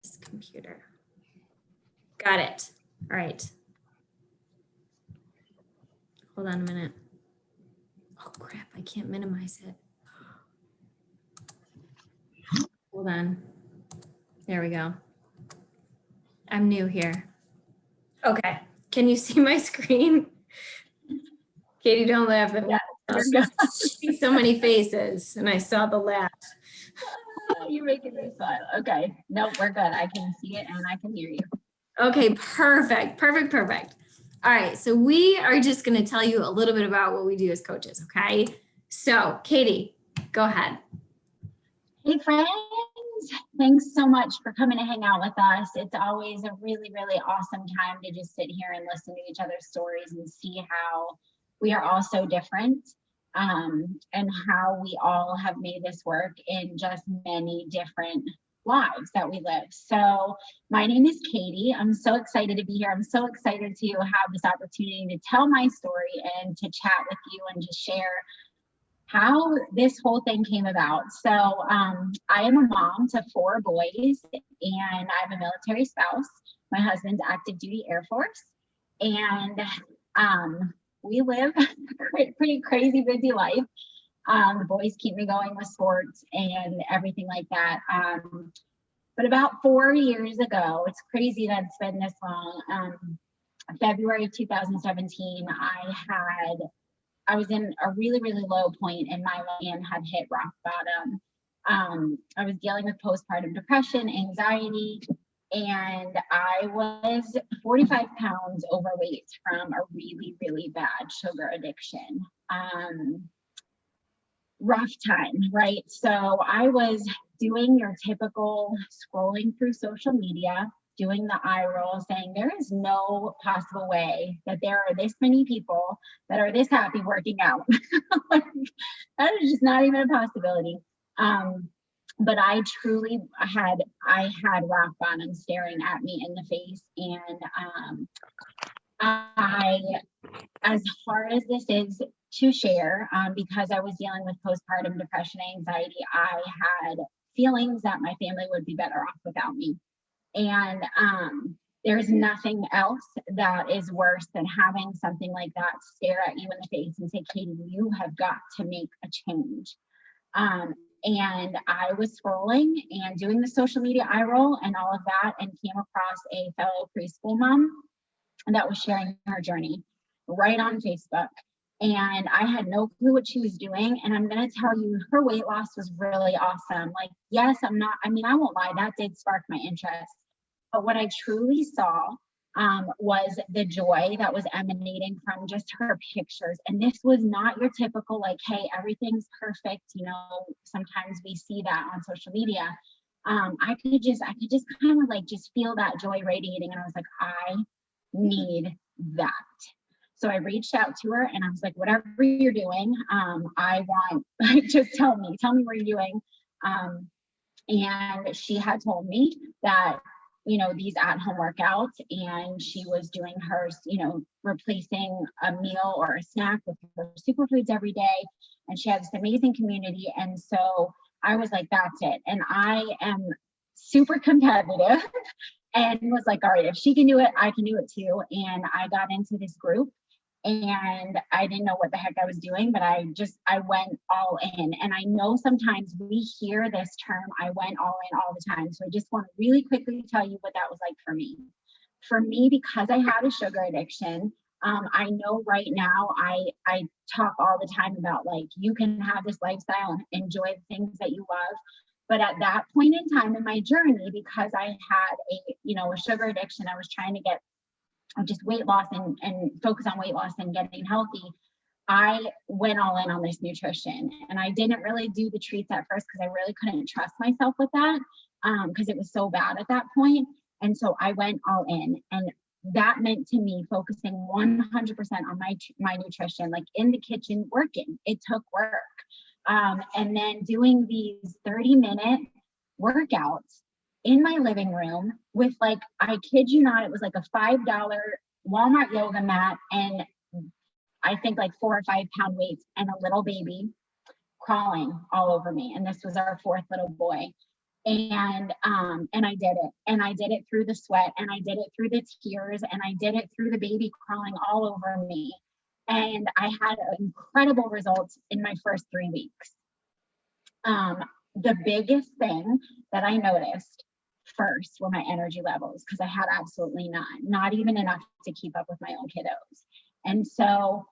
This computer. Got it. All right. Hold on a minute. Oh crap, I can't minimize it. Hold on. There we go. I'm new here. Okay. Can you see my screen? Katie, don't laugh at me. I see so many faces and I saw the laugh. You're making me smile. Okay. No, we're good. I can see it and I can hear you. Okay, perfect. All right, so we are just going to tell you a little bit about what we do as coaches, okay? So, Katie, go ahead. Hey, friends. Thanks so much for coming to hang out with us. It's always a really, really awesome time to just sit here and listen to each other's stories and see how we are all so different, and how we all have made this work in just many different lives that we live. So my name is Katie. I'm so excited to be here. I'm so excited to have this opportunity to tell my story and to chat with you and just share how this whole thing came about. So I am a mom to 4 boys and I have a military spouse. My husband's active duty Air Force. And we live a pretty crazy busy life. The boys keep me going with sports and everything like that. But about 4 years ago, it's crazy that it's been this long. February of 2017, I was in a really, really low point in my life and had hit rock bottom. I was dealing with postpartum depression, anxiety, and I was 45 pounds overweight from a really, really bad sugar addiction. Rough time, right? So I was doing your typical scrolling through social media, doing the eye roll, saying there is no possible way that there are this many people that are this happy working out. That is just not even a possibility. But I truly had rock bottom staring at me in the face. And as hard as this is to share, because I was dealing with postpartum depression, anxiety, I had feelings that my family would be better off without me. And there's nothing else that is worse than having something like that stare at you in the face and say, Katie, you have got to make a change. And I was scrolling and doing the social media eye roll and all of that, and came across a fellow preschool mom that was sharing her journey right on Facebook. And I had no clue what she was doing. And I'm going to tell you, her weight loss was really awesome. Like, yes, I won't lie, that did spark my interest. But what I truly saw was the joy that was emanating from just her pictures. And this was not your typical, like, hey, everything's perfect. You know, sometimes we see that on social media. I could just kind of like just feel that joy radiating. And I was like, I need that. So I reached out to her and I was like, whatever you're doing, just tell me what you're doing. And she had told me that, you know, these at-home workouts, and she was doing hers, you know, replacing a meal or a snack with her superfoods every day. And she had this amazing community. And so I was like, that's it. And I am super competitive and was like, all right, if she can do it, I can do it too. And I got into this group and I didn't know what the heck I was doing, but I went all in. And I know sometimes we hear this term, I went all in all the time. So I just want to really quickly tell you what that was like for me. For me, because I had a sugar addiction, I know right now I talk all the time about, like, you can have this lifestyle and enjoy the things that you love. But at that point in time in my journey, because I had a sugar addiction, I was trying to get just weight loss and focus on weight loss and getting healthy. I went all in on this nutrition, and I didn't really do the treats at first because I really couldn't trust myself with that, because it was so bad at that point. And so I went all in, and that meant to me focusing 100% on my nutrition, like in the kitchen working. It took work. And then doing these 30-minute workouts in my living room with, like, I kid you not, it was like a $5 Walmart yoga mat and I think like 4 or 5 pound weights and a little baby crawling all over me. And this was our 4th little boy. And I did it, and I did it through the sweat, and I did it through the tears, and I did it through the baby crawling all over me. And I had incredible results in my first 3 weeks. The biggest thing that I noticed first were my energy levels, because I had absolutely none, not even enough to keep up with my own kiddos. And so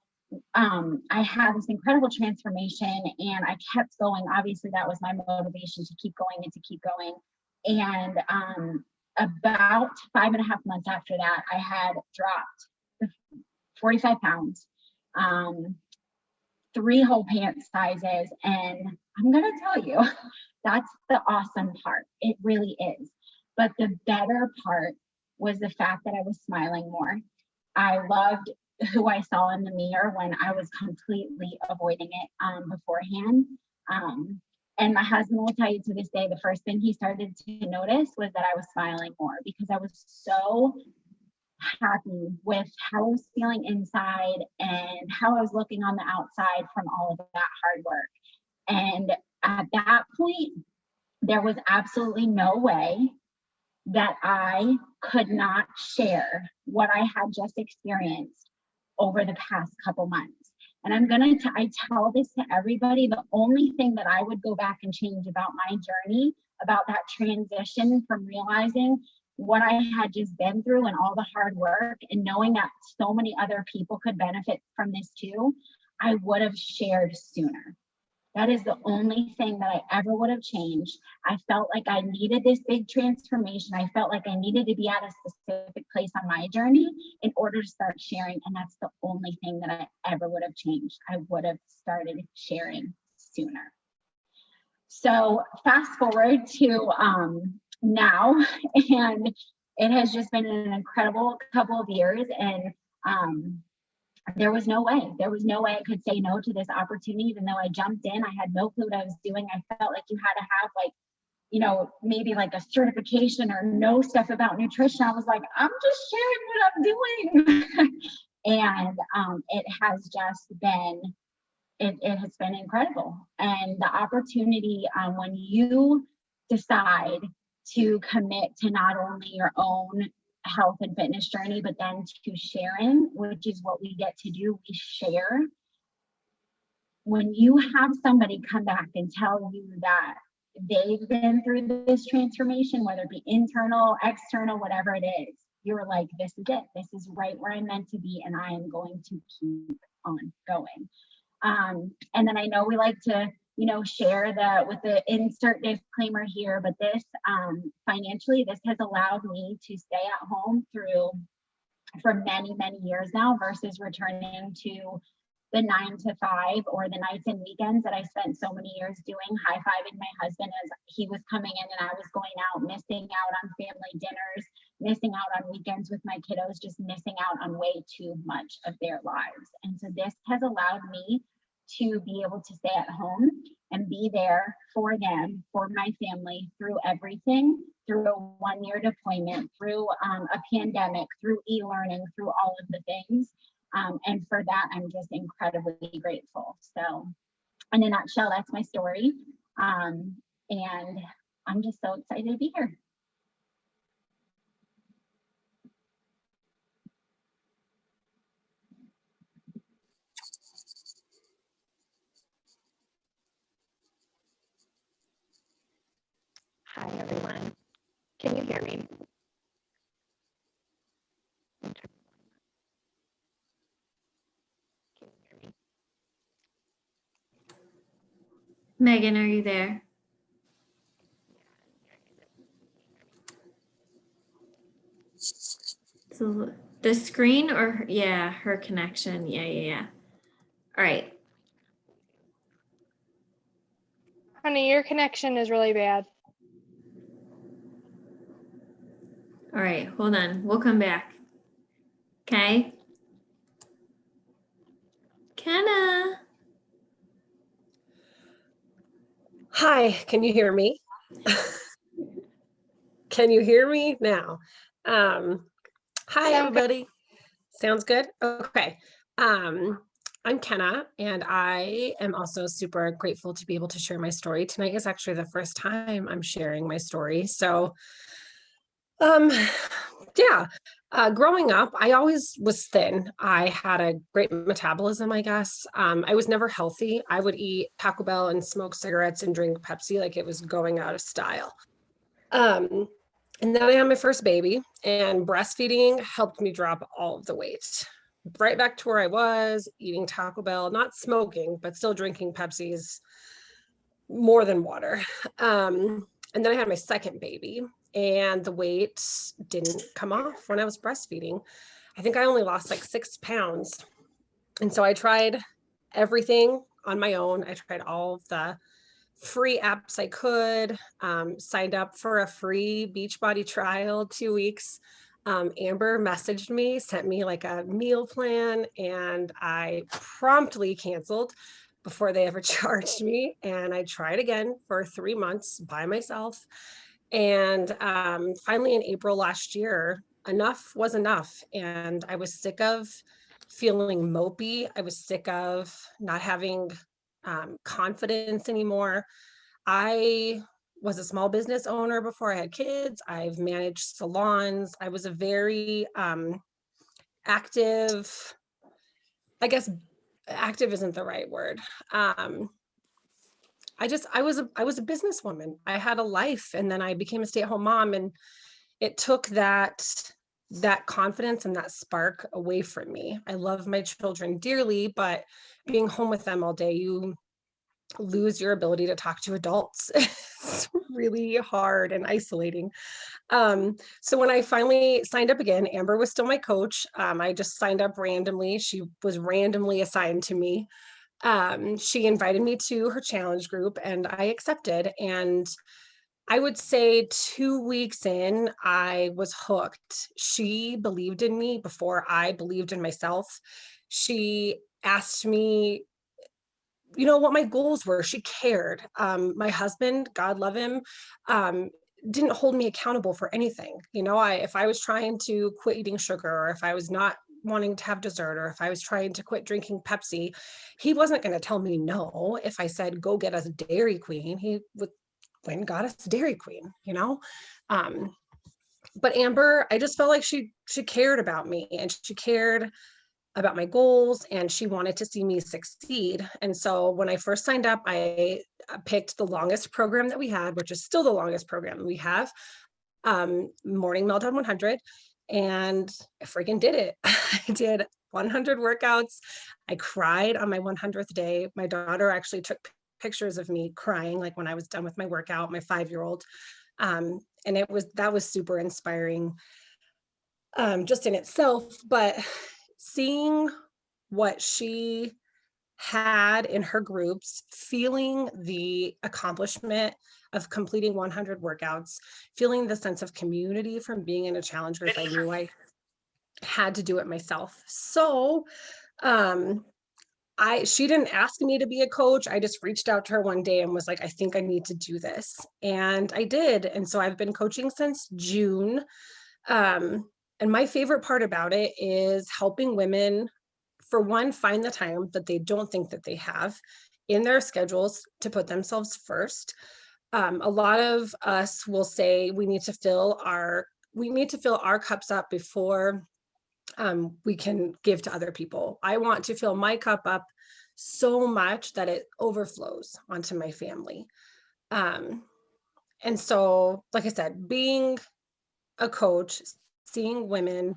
I had this incredible transformation, and I kept going. Obviously, that was my motivation to keep going and to keep going. And about 5.5 months after that, I had dropped 45 pounds, 3 whole pant sizes. And I'm going to tell you, that's the awesome part. It really is. But the better part was the fact that I was smiling more. I loved who I saw in the mirror when I was completely avoiding it beforehand. And my husband will tell you to this day, the first thing he started to notice was that I was smiling more, because I was so happy with how I was feeling inside and how I was looking on the outside from all of that hard work. And at that point, there was absolutely no way that I could not share what I had just experienced over the past couple months. And I tell this to everybody, the only thing that I would go back and change about my journey, about that transition from realizing what I had just been through and all the hard work, and knowing that so many other people could benefit from this too, I would have shared sooner. That is the only thing that I ever would have changed. I felt like I needed this big transformation. I felt like I needed to be at a specific place on my journey in order to start sharing. And that's the only thing that I ever would have changed. I would have started sharing sooner. So fast forward to now, and it has just been an incredible couple of years. And there was no way I could say no to this opportunity. Even though I jumped in, I had no clue what I was doing. I felt like you had to have, like, you know, maybe like a certification or know stuff about nutrition. I was like, I'm just sharing what I'm doing. And it has just been, it has been incredible. And the opportunity, when you decide to commit to not only your own health and fitness journey, but then to sharing, which is what we get to do, we share. When you have somebody come back and tell you that they've been through this transformation, whether it be internal, external, whatever it is, you're like, this is it. This is right where I'm meant to be, and I am going to keep on going. And then I know we like to, you know, share that with the insert disclaimer here, but this financially, this has allowed me to stay at home for many, many years now, versus returning to the 9 to 5 or the nights and weekends that I spent so many years doing, high-fiving my husband as he was coming in and I was going out, missing out on family dinners, missing out on weekends with my kiddos, just missing out on way too much of their lives. And so this has allowed me to be able to stay at home and be there for them, for my family, through everything, through a 1-year deployment, through a pandemic, through e-learning, through all of the things. And for that, I'm just incredibly grateful. So in a nutshell, that's my story. And I'm just so excited to be here. Hi, everyone. Can you hear me? Can you hear me? Megan, are you there? So the screen, or yeah, her connection. Yeah. All right. Honey, your connection is really bad. All right, hold on. We'll come back. Okay. Kenna. Hi, can you hear me? Can you hear me now? Hi, Sound good. everybody. Sounds good? Okay. I'm Kenna, and I am also super grateful to be able to share my story. Tonight is actually the first time I'm sharing my story. So, um, yeah, growing up, I always was thin. I had a great metabolism, I guess. I was never healthy. I would eat Taco Bell and smoke cigarettes and drink Pepsi like it was going out of style. Um, and then I had my first baby, and breastfeeding helped me drop all of the weight. Right back to where I was, eating Taco Bell, not smoking, but still drinking Pepsis more than water. And then I had my second baby, and the weight didn't come off when I was breastfeeding. I think I only lost like 6 pounds. And so I tried everything on my own. I tried all of the free apps I could, signed up for a free Beachbody trial, 2 weeks. Amber messaged me, sent me like a meal plan, and I promptly canceled before they ever charged me. And I tried again for 3 months by myself. And finally, in April last year, enough was enough. And I was sick of feeling mopey. I was sick of not having confidence anymore. I was a small business owner before I had kids. I've managed salons. I was a very active, I guess active isn't the right word. I was a businesswoman. I had a life, and then I became a stay-at-home mom, and it took that confidence and that spark away from me. I love my children dearly, but being home with them all day, you lose your ability to talk to adults. It's really hard and isolating. So when I finally signed up again, Amber was still my coach. I just signed up randomly. She was randomly assigned to me. She invited me to her challenge group, and I accepted. And I would say 2 weeks in, I was hooked. She believed in me before I believed in myself. She asked me, what my goals were. She cared. My husband, God love him, didn't hold me accountable for anything. If I was trying to quit eating sugar, or if I was not wanting to have dessert, or if I was trying to quit drinking Pepsi, he wasn't going to tell me no. If I said, go get us Dairy Queen, he would went and got us Dairy Queen. Um, but Amber, I just felt like she cared about me, and she cared about my goals, and she wanted to see me succeed. And so when I first signed up, I picked the longest program that we had, which is still the longest program we have, Morning Meltdown 100. And I freaking did it. I did 100 workouts. I cried on my 100th day. My daughter actually took pictures of me crying, like when I was done with my workout, my 5-year-old. And that was super inspiring, just in itself. But seeing what she had in her groups, feeling the accomplishment of completing 100 workouts, feeling the sense of community from being in a challenge group, I knew I had to do it myself. So um, she didn't ask me to be a coach. I just reached out to her one day and was like, I think I need to do this. And I did. And so I've been coaching since June. And my favorite part about it is helping women, for one, find the time that they don't think that they have in their schedules to put themselves first. A lot of us will say we need to fill our cups up before we can give to other people. I want to fill my cup up so much that it overflows onto my family. And so, like I said, being a coach, seeing women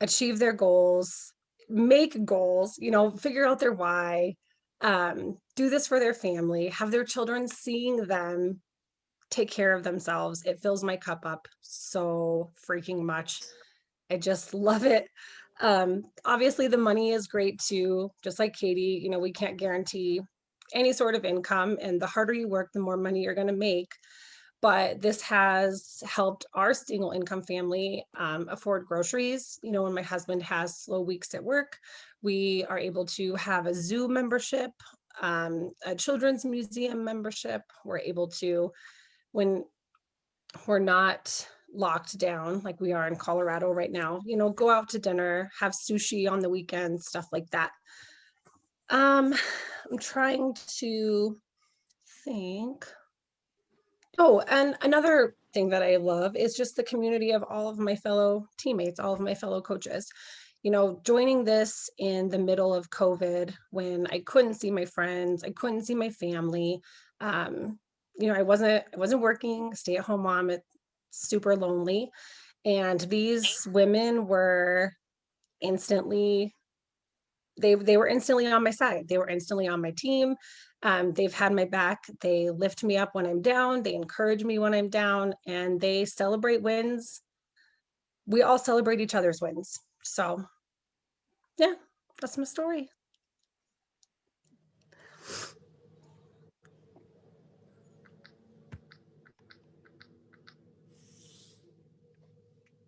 achieve their goals, make goals, figure out their why, do this for their family, have their children seeing them take care of themselves. It fills my cup up so freaking much. I just love it. Obviously the money is great too. Just like Katie, we can't guarantee any sort of income, and the harder you work, the more money you're going to make. But this has helped our single income family afford groceries. When my husband has slow weeks at work, we are able to have a zoo membership, a children's museum membership. We're able to, when we're not locked down like we are in Colorado right now, go out to dinner, have sushi on the weekends, stuff like that. I'm trying to think. Oh, and another thing that I love is just the community of all of my fellow teammates, all of my fellow coaches. You know, joining this in the middle of COVID when I couldn't see my friends, I couldn't see my family. Um, you know, I wasn't working, stay-at-home mom, it's super lonely. And these women were instantly they were instantly on my side. They were instantly on my team. They've had my back. They lift me up when I'm down. They encourage me when I'm down, and they celebrate wins. We all celebrate each other's wins. So, yeah, that's my story.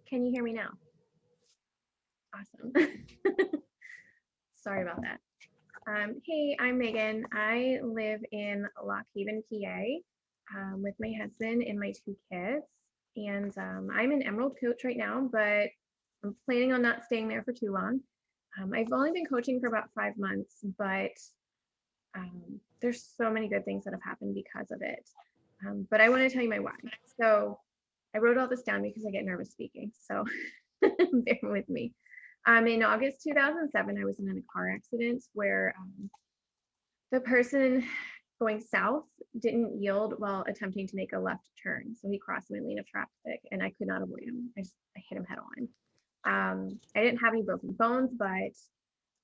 Can you hear me now? Awesome. Sorry about that. Hey, I'm Megan. I live in Lock Haven, PA, with my husband and my 2 kids. And I'm an Emerald coach right now, but I'm planning on not staying there for too long. I've only been coaching for about 5 months, but there's so many good things that have happened because of it. But I want to tell you my why. So I wrote all this down because I get nervous speaking. So bear with me. In August 2007, I was in a car accident where the person going south didn't yield while attempting to make a left turn. So he crossed my lane of traffic and I could not avoid him. I hit him head on. I didn't have any broken bones, but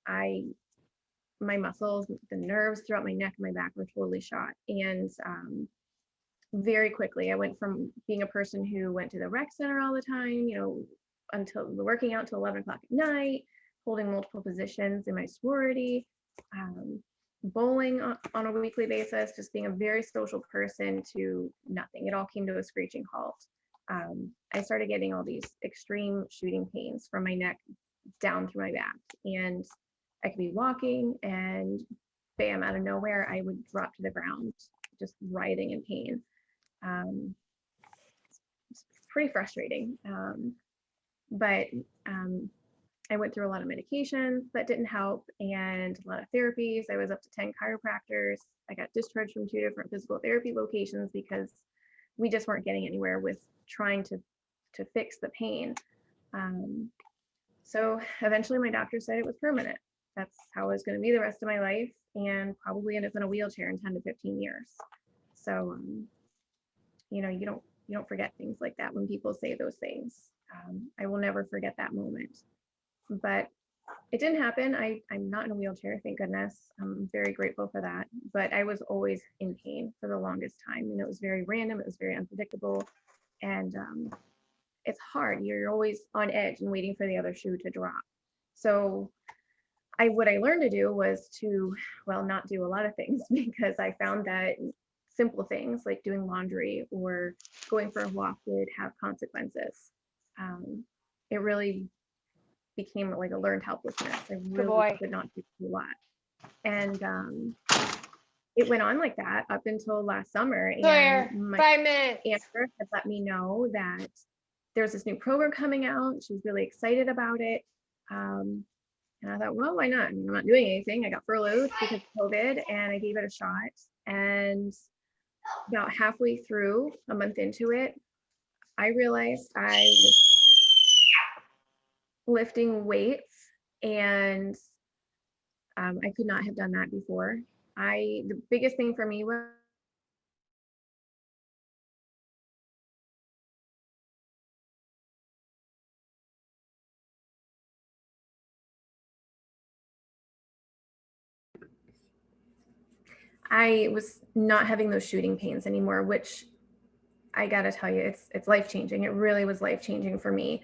my muscles, the nerves throughout my neck and my back were totally shot. And very quickly, I went from being a person who went to the rec center all the time, until working out till 11 o'clock at night, holding multiple positions in my sorority, bowling on a weekly basis, just being a very social person, to nothing. It all came to a screeching halt. I started getting all these extreme shooting pains from my neck down through my back, and I could be walking and bam, out of nowhere, I would drop to the ground, just writhing in pain. It's pretty frustrating. But I went through a lot of medications that didn't help and a lot of therapies. I was up to 10 chiropractors. I got discharged from 2 different physical therapy locations because we just weren't getting anywhere with trying to fix the pain. So eventually my doctor said it was permanent. That's how it was going to be the rest of my life, and probably end up in a wheelchair in 10 to 15 years. So, you don't forget things like that when people say those things. I will never forget that moment. But it didn't happen. I'm not in a wheelchair, thank goodness. I'm very grateful for that. But I was always in pain for the longest time, and it was very random. It was very unpredictable, and it's hard. You're always on edge and waiting for the other shoe to drop. So what I learned to do was to, well, not do a lot of things, because I found that simple things like doing laundry or going for a walk would have consequences. It really became like a learned helplessness. I really boy. could not do a lot. And it went on like that up until last summer. Sawyer, And my 5 minutes. Amber had let me know that there's this new program coming out. She was really excited about it. And I thought, well, why not? I mean, I'm not doing anything. I got furloughed because of COVID, and I gave it a shot. And about halfway through, a month into it, I realized I was lifting weights, and I could not have done that before. The biggest thing for me was I was not having those shooting pains anymore, which I gotta tell you, it's life-changing. It really was life-changing for me.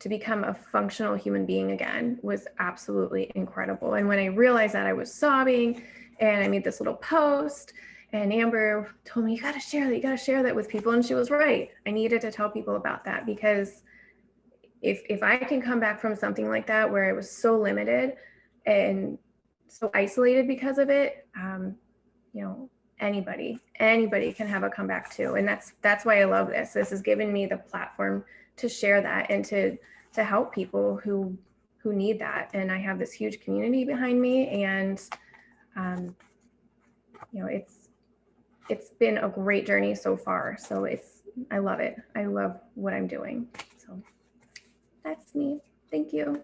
To become a functional human being again was absolutely incredible. And when I realized that, I was sobbing, and I made this little post, and Amber told me, you gotta share that with people. And she was right. I needed to tell people about that, because if I can come back from something like that, where it was so limited and so isolated because of it, anybody can have a comeback too. And that's why I love this. This has given me the platform to share that and to help people who who need that. And I have this huge community behind me, and you know, it's been a great journey so far. So I love it. I love what I'm doing. So that's me. Thank you.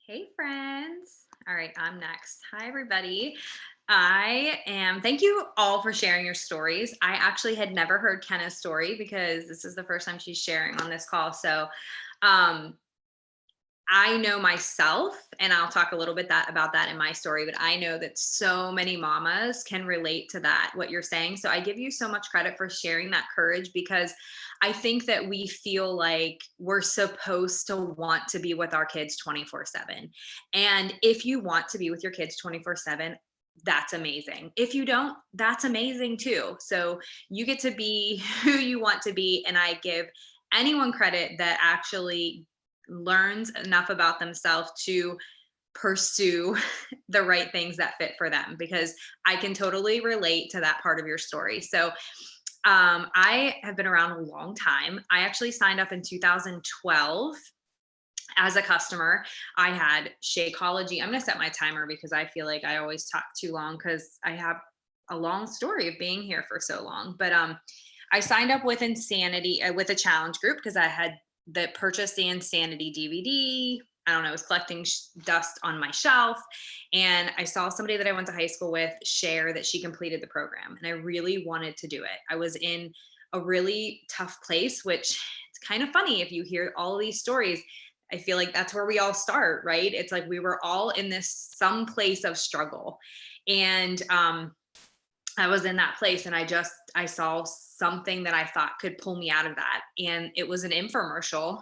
Hey friends. All right, I'm next. Hi everybody. Thank you all for sharing your stories. I actually had never heard Kenna's story because this is the first time she's sharing on this call. So I know myself, and I'll talk a little bit about that in my story, but I know that so many mamas can relate to that, what you're saying. So I give you so much credit for sharing that courage, because I think that we feel like we're supposed to want to be with our kids 24/7. And if you want to be with your kids 24/7, that's amazing. If you don't, that's amazing too. So you get to be who you want to be. And I give anyone credit that actually learns enough about themselves to pursue the right things that fit for them, because I can totally relate to that part of your story. So I have been around a long time. I actually signed up in 2012 as a customer. I had Shakeology. I'm going to set my timer because I feel like I always talk too long because I have a long story of being here for so long. But I signed up with Insanity, with a challenge group, because I had purchased the Insanity DVD. I don't know, it was collecting dust on my shelf. And I saw somebody that I went to high school with share that she completed the program. And I really wanted to do it. I was in a really tough place, which it's kind of funny if you hear all of these stories. I feel like that's where we all start, right? It's like we were all in this some place of struggle. And I was in that place, and I saw something that I thought could pull me out of that. And it was an infomercial,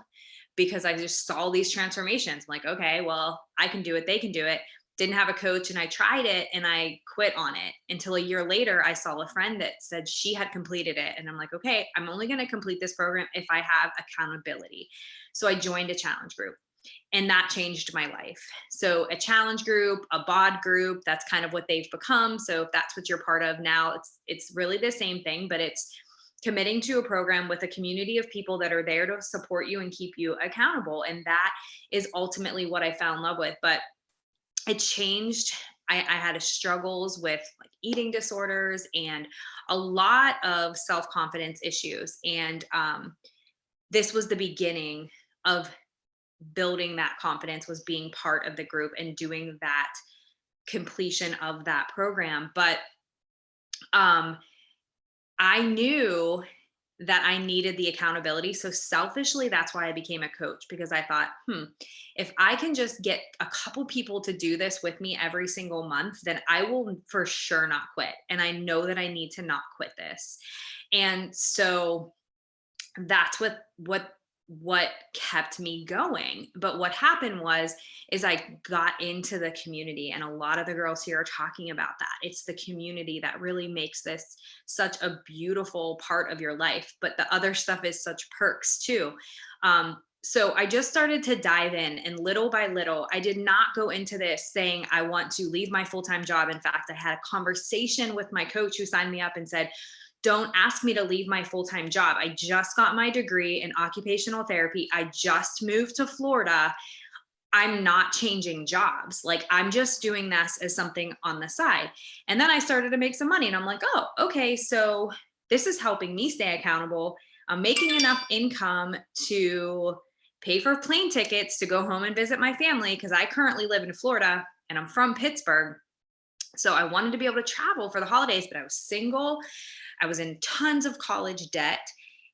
because I just saw these transformations. I'm like, okay, well, I can do it. They can do it. Didn't have a coach, and I tried it and I quit on it until a year later. I saw a friend that said she had completed it. And I'm like, okay, I'm only going to complete this program if I have accountability. So I joined a challenge group. And that changed my life. So a challenge group, a bod group, that's kind of what they've become. So if that's what you're part of now, it's really the same thing, but it's committing to a program with a community of people that are there to support you and keep you accountable. And that is ultimately what I fell in love with. But it changed. I had struggles with like eating disorders and a lot of self-confidence issues. And this was the beginning of building that confidence, was being part of the group and doing that completion of that program. But I knew that I needed the accountability. So selfishly, that's why I became a coach, because I thought, if I can just get a couple people to do this with me every single month, then I will for sure not quit. And I know that I need to not quit this. And so that's what kept me going. But what happened is I got into the community, and a lot of the girls here are talking about that. It's the community that really makes this such a beautiful part of your life, but the other stuff is such perks too. So I just started to dive in, and little by little, I did not go into this saying I want to leave my full-time job. In fact, I had a conversation with my coach who signed me up and said, don't ask me to leave my full-time job. I just got my degree in occupational therapy. I just moved to Florida. I'm not changing jobs. Like, I'm just doing this as something on the side. And then I started to make some money, and I'm like, oh, okay. So this is helping me stay accountable. I'm making enough income to pay for plane tickets to go home and visit my family, because I currently live in Florida and I'm from Pittsburgh. So I wanted to be able to travel for the holidays, but I was single. I was in tons of college debt,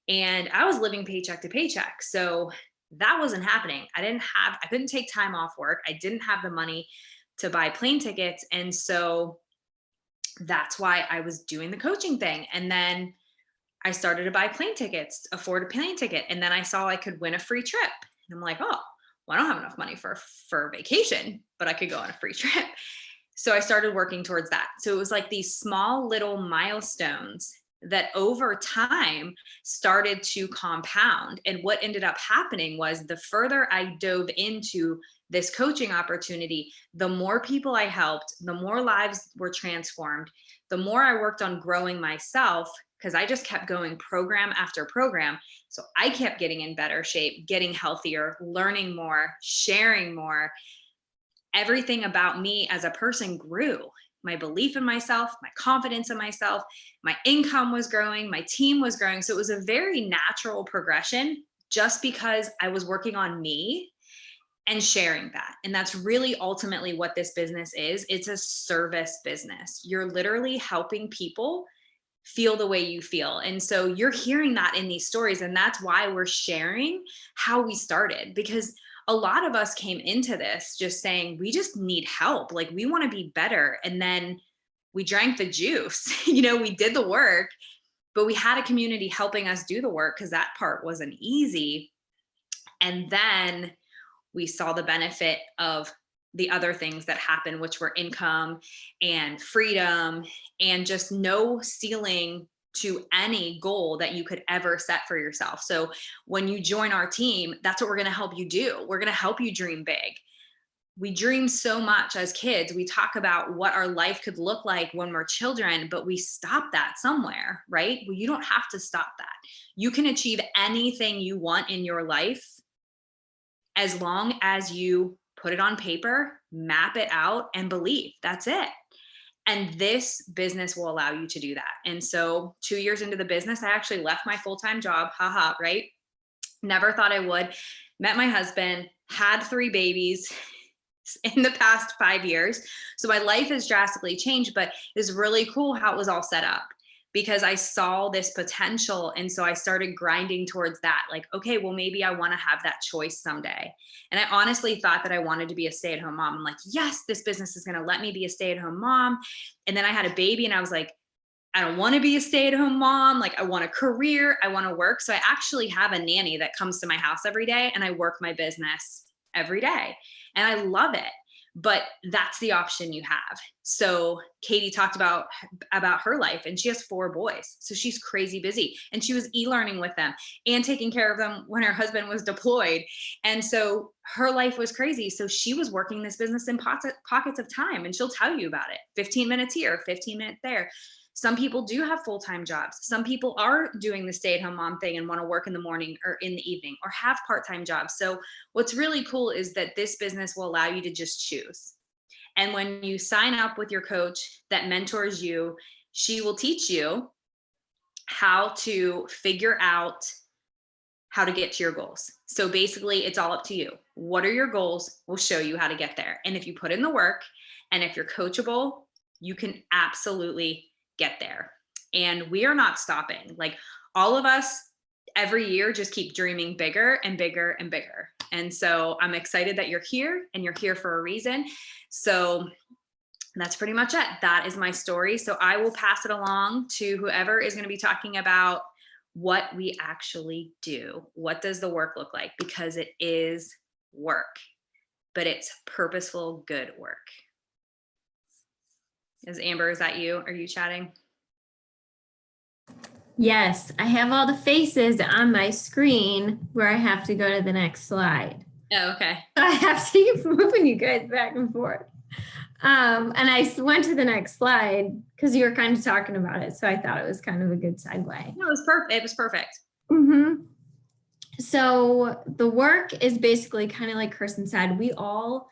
and I was living paycheck to paycheck. So that wasn't happening. I couldn't take time off work. I didn't have the money to buy plane tickets. And so that's why I was doing the coaching thing. And then I started to buy plane tickets, afford a plane ticket. And then I saw I could win a free trip. And I'm like, oh, well, I don't have enough money for vacation, but I could go on a free trip. So I started working towards that. So it was like these small little milestones that over time started to compound. And what ended up happening was the further I dove into this coaching opportunity, the more people I helped, the more lives were transformed, the more I worked on growing myself, because I just kept going program after program. So I kept getting in better shape, getting healthier, learning more, sharing more. Everything about me as a person grew. My belief in myself, my confidence in myself, my income was growing, my team was growing. So it was a very natural progression just because I was working on me and sharing that. And that's really ultimately what this business is. It's a service business. You're literally helping people feel the way you feel. And so you're hearing that in these stories. And that's why we're sharing how we started, because a lot of us came into this just saying, we just need help. Like, we want to be better. And then we drank the juice, we did the work, but we had a community helping us do the work because that part wasn't easy. And then we saw the benefit of the other things that happened, which were income and freedom and just no ceiling to any goal that you could ever set for yourself. So when you join our team, that's what we're going to help you do. We're going to help you dream big. We dream so much as kids. We talk about what our life could look like when we're children, but we stop that somewhere, right? Well, you don't have to stop that. You can achieve anything you want in your life as long as you put it on paper, map it out, and believe. That's it. And this business will allow you to do that. And so 2 years into the business, I actually left my full-time job. Haha, right? Never thought I would. Met my husband, had 3 babies in the past 5 years. So my life has drastically changed, but it's really cool how it was all set up, because I saw this potential. And so I started grinding towards that. Like, okay, well, maybe I want to have that choice someday. And I honestly thought that I wanted to be a stay-at-home mom. I'm like, yes, this business is going to let me be a stay-at-home mom. And then I had a baby and I was like, I don't want to be a stay-at-home mom. Like, I want a career. I want to work. So I actually have a nanny that comes to my house every day, and I work my business every day. And I love it. But that's the option you have. So Katie talked about her life, and she has 4 boys. So she's crazy busy, and she was e-learning with them and taking care of them when her husband was deployed. And so her life was crazy. So she was working this business in pockets of time, and she'll tell you about it. 15 minutes here, 15 minutes there. Some people do have full-time jobs. Some people are doing the stay-at-home mom thing and want to work in the morning or in the evening, or have part-time jobs. So what's really cool is that this business will allow you to just choose. And when you sign up with your coach that mentors you, she will teach you how to figure out how to get to your goals. So basically, it's all up to you. What are your goals? We'll show you how to get there. And if you put in the work, and if you're coachable, you can absolutely get there. And we are not stopping. Like, all of us every year just keep dreaming bigger and bigger and bigger. And so I'm excited that you're here, and you're here for a reason. So that's pretty much it. That is my story. So I will pass it along to whoever is going to be talking about what we actually do. What does the work look like? Because it is work, but it's purposeful, good work. Amber, is that you? Are you chatting? Yes, I have all the faces on my screen where I have to go to the next slide. Oh, okay. I have to keep moving you guys back and forth. And I went to the next slide because you were kind of talking about it. So I thought it was kind of a good segue. No, it was perfect. It was perfect. Mm-hmm. So the work is basically kind of like Kirsten said, we all,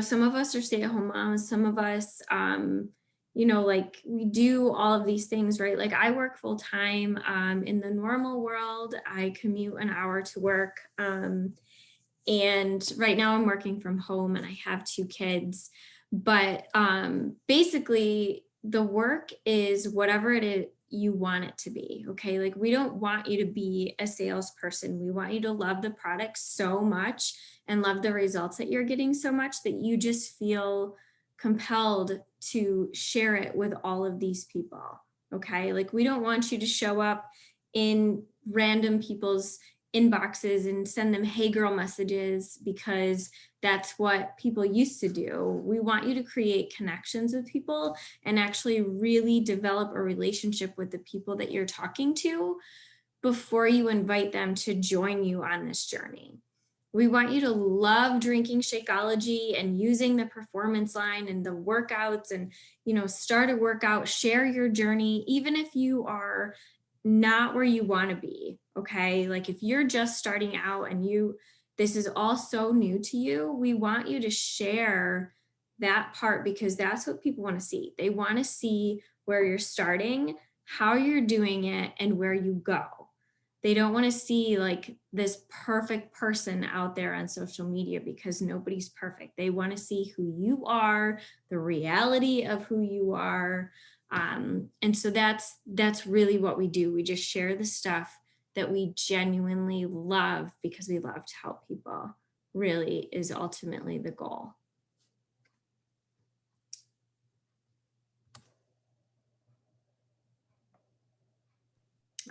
some of us are stay-at-home moms, some of us, like we do all of these things, right? Like, I work full time. In the normal world, I commute an hour to work. And right now I'm working from home, and I have 2 kids. But basically, the work is whatever it is you want it to be. Okay. Like, we don't want you to be a salesperson. We want you to love the product so much and love the results that you're getting so much that you just feel compelled to share it with all of these people. Okay. Like, we don't want you to show up in random people's inboxes and send them hey girl messages because that's what people used to do. We want you to create connections with people and actually really develop a relationship with the people that you're talking to before you invite them to join you on this journey. We want you to love drinking Shakeology and using the performance line and the workouts and, start a workout, share your journey, even if you are not where you want to be. Okay. Like if you're just starting out and this is all so new to you, we want you to share that part because that's what people want to see. They want to see where you're starting, how you're doing it, and where you go. They don't want to see like this perfect person out there on social media because nobody's perfect. They want to see who you are, the reality of who you are. And so that's really what we do. We just share the stuff that we genuinely love because we love to help people, really is ultimately the goal.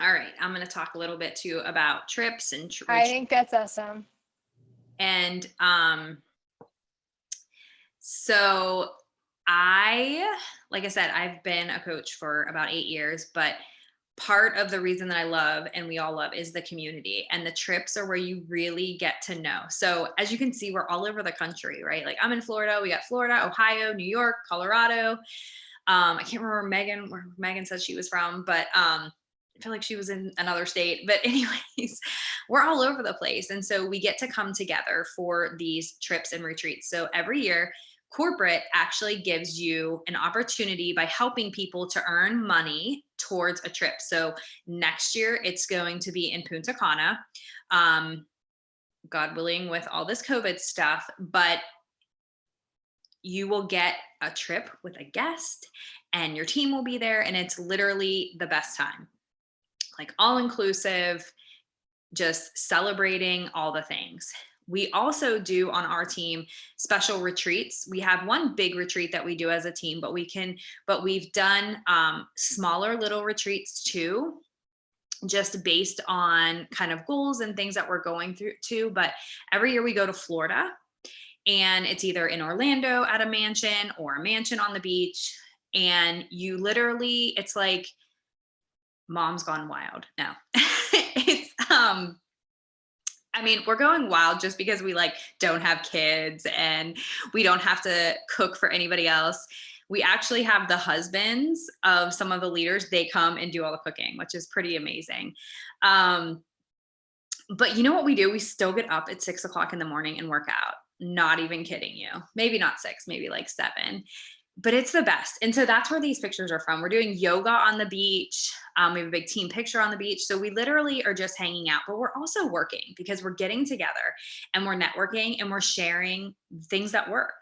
All right, I'm going to talk a little bit too about trips and I think that's awesome. And so like I said, I've been a coach for about 8 years, but part of the reason that I love and we all love is the community, and the trips are where you really get to know. So as you can see, we're all over the country, right? Like I'm in Florida, we got Florida, Ohio, New York, Colorado. I can't remember where Megan said she was from, but I feel like she was in another state, but anyways, we're all over the place. And so we get to come together for these trips and retreats. So every year, corporate actually gives you an opportunity by helping people to earn money towards a trip. So next year it's going to be in Punta Cana, God willing, with all this COVID stuff, but you will get a trip with a guest and your team will be there. And it's literally the best time, like all inclusive, just celebrating all the things. We also do on our team special retreats. We have one big retreat that we do as a team, but we've done smaller little retreats too, just based on kind of goals and things that we're going through too. But every year we go to Florida, and it's either in Orlando at a mansion or a mansion on the beach. And you literally, it's like Mom's Gone Wild. No, it's, I mean, we're going wild just because we like don't have kids and we don't have to cook for anybody else. We actually have the husbands of some of the leaders. They come and do all the cooking, which is pretty amazing. But you know what we do? We still get up at 6 o'clock in the morning and work out. Not even kidding you. Maybe not 6, maybe like 7. But it's the best. And so that's where these pictures are from. We're doing yoga on the beach. We have a big team picture on the beach. So we literally are just hanging out, but we're also working because we're getting together and we're networking and we're sharing things that work.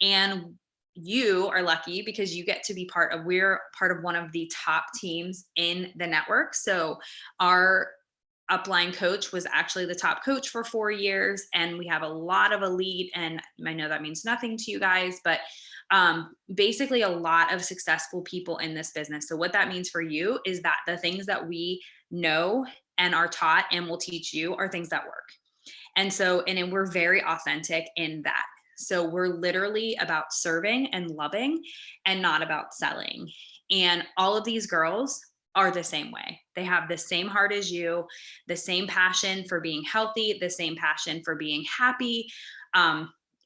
And you are lucky because you get to be we're part of one of the top teams in the network. So our upline coach was actually the top coach for 4 years. And we have a lot of elite, and I know that means nothing to you guys, but basically a lot of successful people in this business. So what that means for you is that the things that we know and are taught and will teach you are things that work. And so, and we're very authentic in that. So we're literally about serving and loving and not about selling. And all of these girls are the same way. They have the same heart as you, the same passion for being healthy, the same passion for being happy.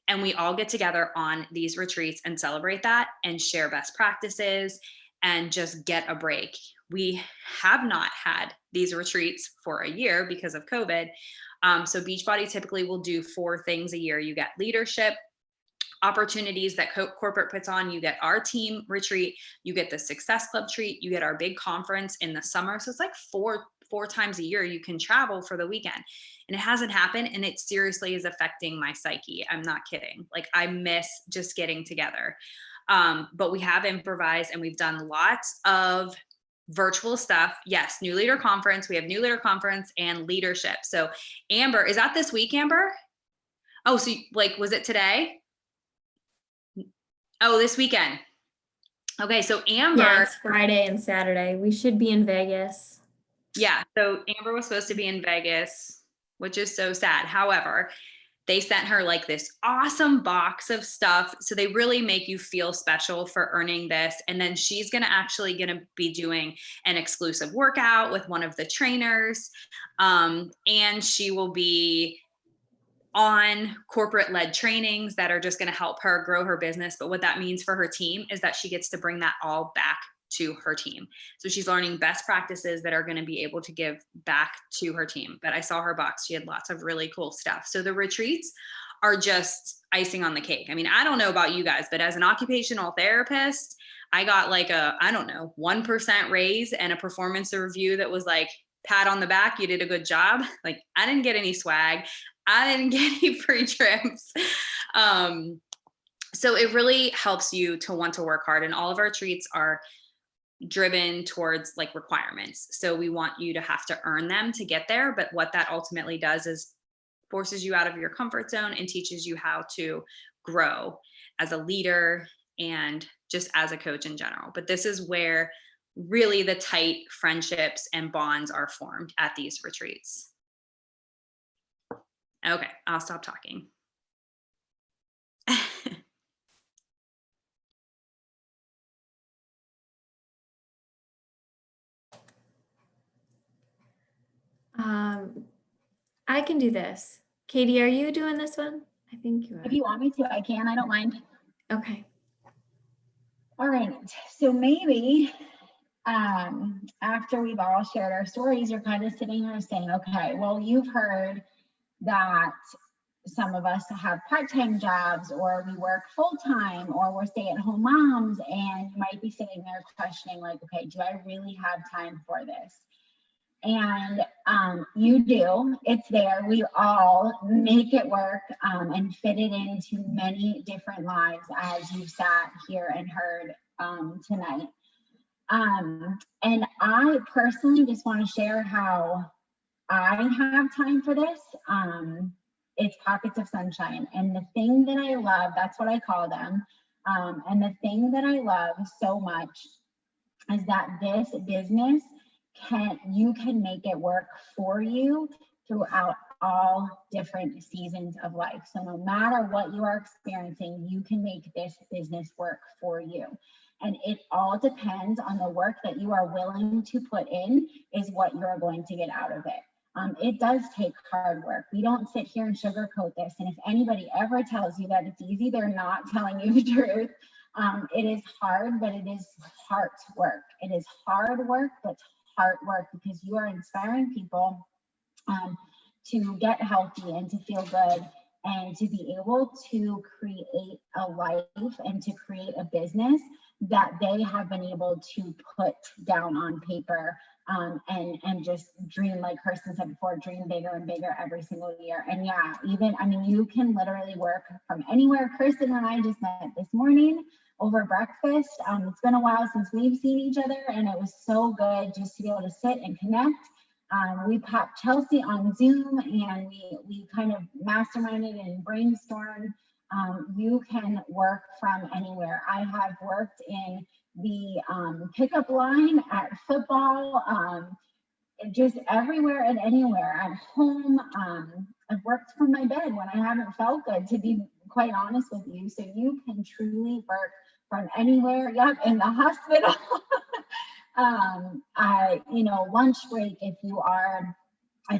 And we all get together on these retreats and celebrate that and share best practices and just get a break. We have not had these retreats for a year because of COVID. So Beachbody typically will do 4 things a year. You get leadership opportunities that corporate puts on, you get our team retreat, you get the Success Club treat, you get our big conference in the summer. So it's like four times a year you can travel for the weekend. And it hasn't happened, and it seriously is affecting my psyche. I'm not kidding. Like I miss just getting together. But we have improvised and we've done lots of virtual stuff. Yes, new leader conference. We have new leader conference and leadership. So Amber, is that this week, Amber? Oh, so like, was it today? Oh, this weekend. Okay, so Amber. Yeah, it's Friday and Saturday. We should be in Vegas. Yeah, so Amber was supposed to be in Vegas which is so sad. However, they sent her like this awesome box of stuff. So they really make you feel special for earning this. And then she's gonna be doing an exclusive workout with one of the trainers. And she will be on corporate-led trainings that are just going to help her grow her business. But what that means for her team is that she gets to bring that all back to her team. So she's learning best practices that are going to be able to give back to her team. But I saw her box. She had lots of really cool stuff. So the retreats are just icing on the cake. I mean, I don't know about you guys, but as an occupational therapist, I got like a, I don't know, 1% raise and a performance review that was like, pat on the back, you did a good job. Like, I didn't get any swag. I didn't get any free trips. So it really helps you to want to work hard. And all of our treats are driven towards like requirements. So we want you to have to earn them to get there. But what that ultimately does is forces you out of your comfort zone and teaches you how to grow as a leader and just as a coach in general. But this is where really the tight friendships and bonds are formed at these retreats. Okay, I'll stop talking. I can do this. Katie, are you doing this one? I think you are. If you want me to, I can. I don't mind. Okay. All right. So maybe after we've all shared our stories, you're kind of sitting there saying, okay, well, you've heard that some of us have part-time jobs, or we work full-time, or we're stay-at-home moms, and you might be sitting there questioning, like, okay, do I really have time for this? And you do. It's there. We all make it work and fit it into many different lives, as you've sat here and heard tonight. And I personally just want to share how I have time for this. It's pockets of sunshine. And the thing that I love, that's what I call them. And the thing that I love so much is that this business you can make it work for you throughout all different seasons of life. So no matter what you are experiencing, you can make this business work for you. And it all depends on the work that you are willing to put in is what you're going to get out of it. It does take hard work. We don't sit here and sugarcoat this. And if anybody ever tells you that it's easy, they're not telling you the truth. It is hard, but it is heart work. It is hard work, but heart work, because you are inspiring people to get healthy and to feel good and to be able to create a life and to create a business that they have been able to put down on paper and just dream, like Kirsten said before, dream bigger and bigger every single year. And yeah, even, I mean, you can literally work from anywhere. Kirsten and I just met this morning over breakfast. It's been a while since we've seen each other, and it was so good just to be able to sit and connect. We popped Chelsea on Zoom, and we kind of masterminded and brainstormed. You can work from anywhere. I have worked in the pickup line, at football, just everywhere and anywhere, at home. I've worked from my bed when I haven't felt good, to be quite honest with you. So you can truly work from anywhere. Yep, in the hospital. Lunch break, if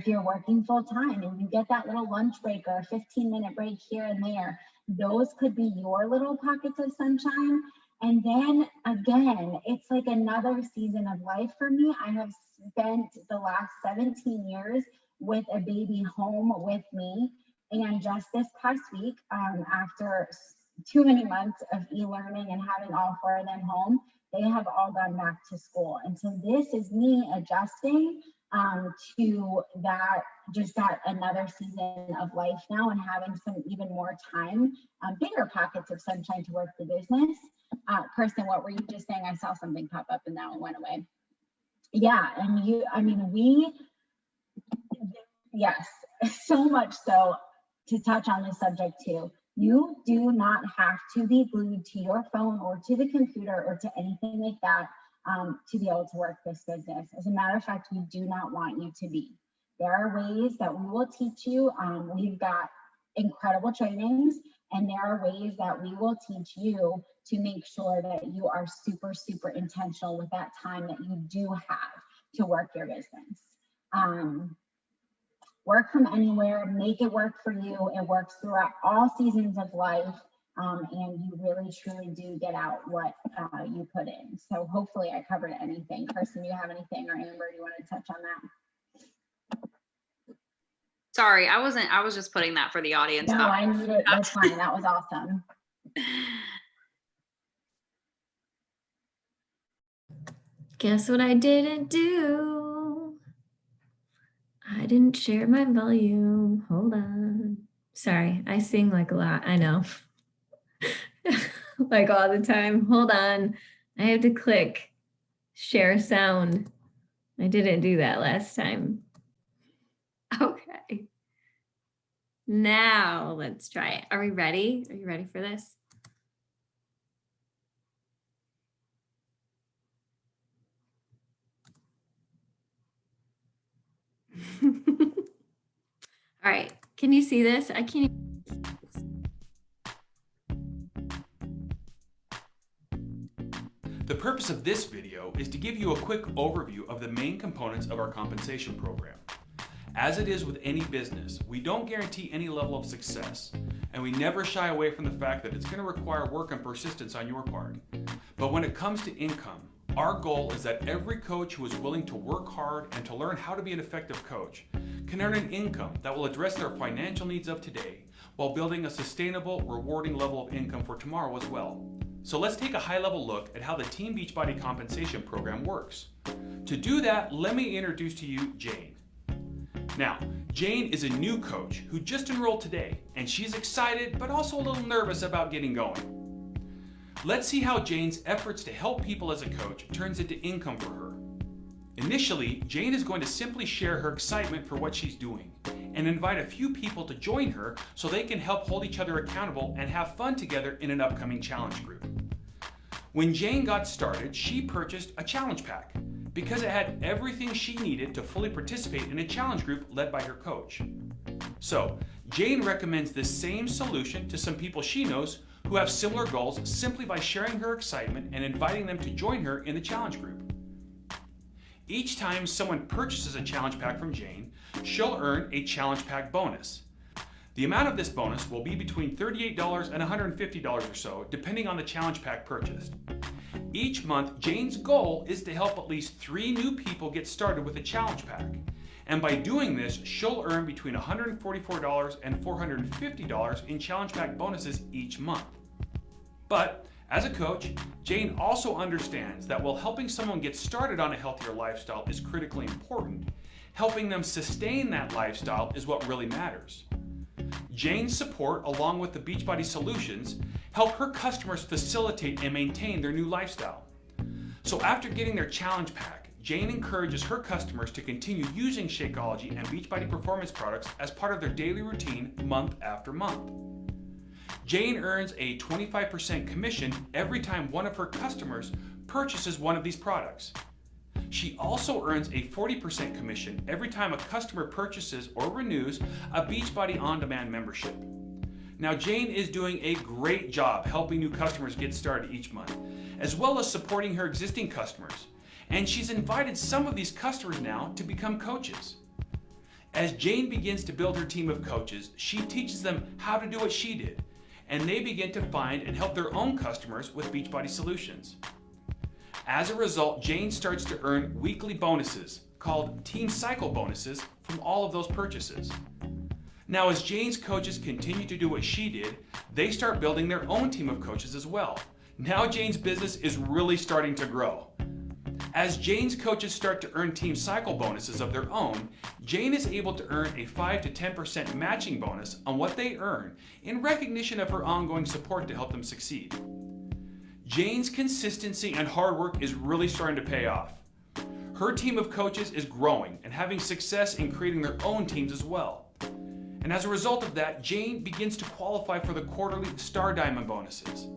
you're working full time and you get that little lunch break or a 15-minute break here and there, those could be your little pockets of sunshine. And then again, it's like another season of life for me. I have spent the last 17 years with a baby home with me. And just this past week, after too many months of e-learning and having all four of them home, they have all gone back to school. And so this is me adjusting to that another season of life now, and having some even more time, bigger pockets of sunshine to work the business. Kirsten, what were you just saying? I saw something pop up and now it went away. Yeah, yes, so much so, to touch on this subject too. You do not have to be glued to your phone or to the computer or to anything like that to be able to work this business. As a matter of fact, we do not want you to be. There are ways that we will teach you. We've got incredible trainings, and there are ways that we will teach you to make sure that you are super, super intentional with that time that you do have to work your business. Work from anywhere, make it work for you. It works throughout all seasons of life. And you really truly do get out what you put in. So hopefully I covered anything. Kirsten, do you have anything, or Amber, do you want to touch on that? Sorry, I was just putting that for the audience. No, I need it. That's fine. That was awesome. Guess what I didn't do? I didn't share my volume. Hold on. Sorry, I sing like a lot. I know. Like all the time. Hold on. I have to click share sound. I didn't do that last time. Okay. Now let's try it. Are we ready? Are you ready for this? All right. Can you see this? I can't. The purpose of this video is to give you a quick overview of the main components of our compensation program. As it is with any business, we don't guarantee any level of success, and we never shy away from the fact that it's going to require work and persistence on your part. But when it comes to income, our goal is that every coach who is willing to work hard and to learn how to be an effective coach can earn an income that will address their financial needs of today while building a sustainable, rewarding level of income for tomorrow as well. So let's take a high-level look at how the Team Beachbody compensation program works. To do that, let me introduce to you Jane. Now, Jane is a new coach who just enrolled today, and she's excited but also a little nervous about getting going. Let's see how Jane's efforts to help people as a coach turns into income for her. Initially, Jane is going to simply share her excitement for what she's doing and invite a few people to join her so they can help hold each other accountable and have fun together in an upcoming challenge group. When Jane got started, she purchased a challenge pack because it had everything she needed to fully participate in a challenge group led by her coach. So, Jane recommends this same solution to some people she knows who have similar goals simply by sharing her excitement and inviting them to join her in the challenge group. Each time someone purchases a challenge pack from Jane, she'll earn a challenge pack bonus. The amount of this bonus will be between $38 and $150 or so, depending on the challenge pack purchased. Each month, Jane's goal is to help at least 3 new people get started with a challenge pack. And by doing this, she'll earn between $144 and $450 in challenge pack bonuses each month. But as a coach, Jane also understands that while helping someone get started on a healthier lifestyle is critically important, helping them sustain that lifestyle is what really matters. Jane's support, along with the Beachbody solutions, help her customers facilitate and maintain their new lifestyle. So after getting their challenge pack, Jane encourages her customers to continue using Shakeology and Beachbody performance products as part of their daily routine month after month. Jane earns a 25% commission every time one of her customers purchases one of these products. She also earns a 40% commission every time a customer purchases or renews a Beachbody On-Demand membership. Now, Jane is doing a great job helping new customers get started each month, as well as supporting her existing customers. And she's invited some of these customers now to become coaches. As Jane begins to build her team of coaches, she teaches them how to do what she did, and they begin to find and help their own customers with Beachbody solutions. As a result, Jane starts to earn weekly bonuses called Team Cycle bonuses from all of those purchases. Now, as Jane's coaches continue to do what she did, they start building their own team of coaches as well. Now Jane's business is really starting to grow. As Jane's coaches start to earn Team Cycle bonuses of their own, Jane is able to earn a 5 to 10% matching bonus on what they earn in recognition of her ongoing support to help them succeed. Jane's consistency and hard work is really starting to pay off. Her team of coaches is growing and having success in creating their own teams as well. And as a result of that, Jane begins to qualify for the quarterly Star Diamond bonuses.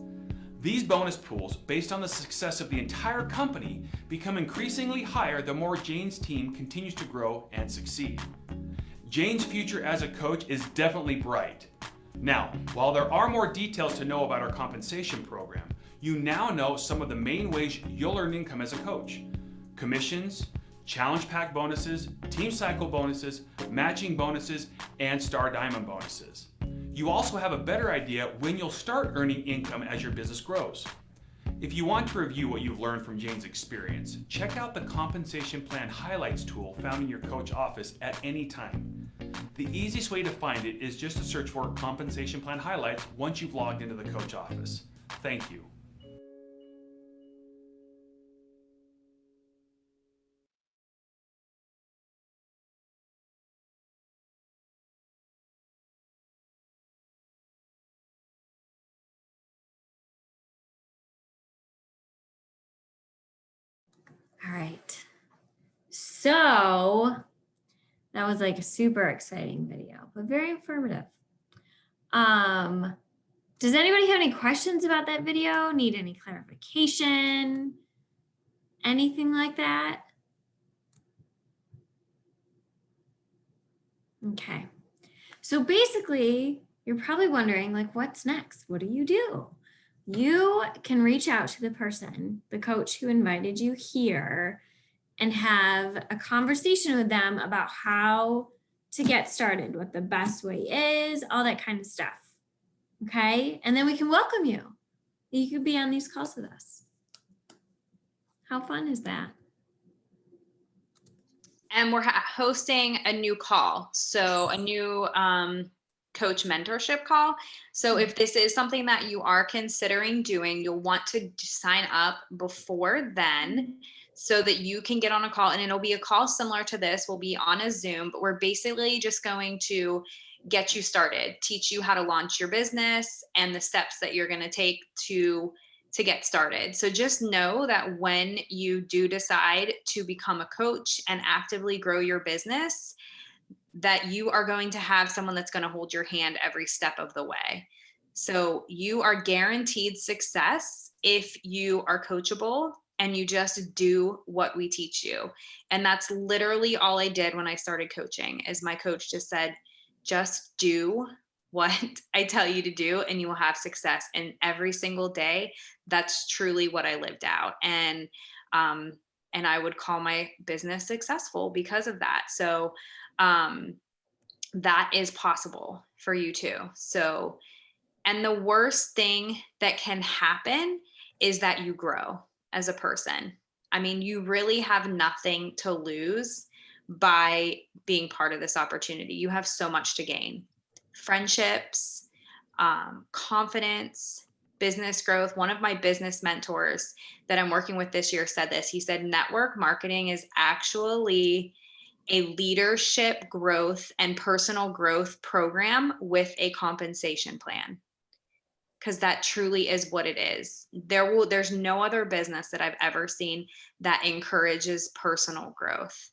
These bonus pools, based on the success of the entire company, become increasingly higher the more Jane's team continues to grow and succeed. Jane's future as a coach is definitely bright. Now, while there are more details to know about our compensation program, you now know some of the main ways you'll earn income as a coach. Commissions, challenge pack bonuses, team cycle bonuses, matching bonuses, and star diamond bonuses. You also have a better idea when you'll start earning income as your business grows. If you want to review what you've learned from Jane's experience, check out the compensation plan highlights tool found in your coach office at any time. The easiest way to find it is just to search for compensation plan highlights once you've logged into the coach office. Thank you. All right. So that was like a super exciting video, but very informative. Does anybody have any questions about that video? Need any clarification? Anything like that? Okay. So basically, you're probably wondering, like, what's next? What do? You can reach out to the person, the coach who invited you here, and have a conversation with them about how to get started, what the best way is, all that kind of stuff. Okay. And then we can welcome you. You could be on these calls with us. How fun is that? And we're hosting a new call. So a new coach mentorship call. So if this is something that you are considering doing, you'll want to sign up before then so that you can get on a call, and it'll be a call similar to this. We'll be on a Zoom, but we're basically just going to get you started, teach you how to launch your business and the steps that you're going to take to get started. So just know that when you do decide to become a coach and actively grow your business, that you are going to have someone that's going to hold your hand every step of the way. So you are guaranteed success if you are coachable and you just do what we teach you. And that's literally all I did when I started coaching, is my coach just said, just do what I tell you to do and you will have success. And every single day, that's truly what I lived out. And I would call my business successful because of that. So that is possible for you too. So, and the worst thing that can happen is that you grow as a person. I mean, you really have nothing to lose by being part of this opportunity. You have so much to gain: friendships, confidence, business growth. One of my business mentors that I'm working with this year said this. He said, network marketing is actually a leadership growth and personal growth program with a compensation plan. Because that truly is what it is. There's no other business that I've ever seen that encourages personal growth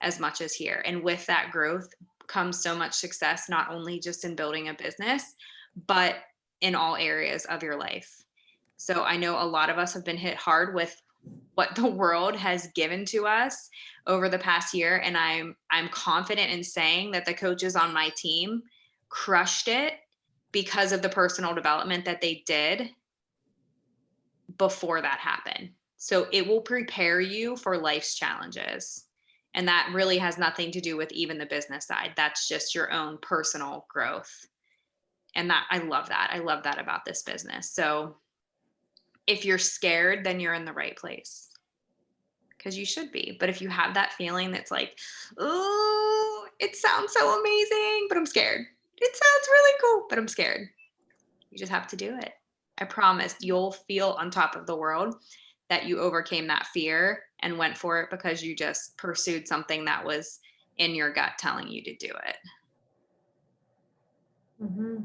as much as here. And with that growth comes so much success, not only just in building a business, but in all areas of your life. So I know a lot of us have been hit hard with what the world has given to us over the past year. And I'm confident in saying that the coaches on my team crushed it because of the personal development that they did before that happened. So it will prepare you for life's challenges. And that really has nothing to do with even the business side. That's just your own personal growth. And that, I love that. I love that about this business. So if you're scared, then you're in the right place, because you should be. But if you have that feeling that's like, oh, it sounds so amazing, but I'm scared. It sounds really cool, but I'm scared. You just have to do it. I promise you'll feel on top of the world that you overcame that fear and went for it because you just pursued something that was in your gut telling you to do it. Mm-hmm.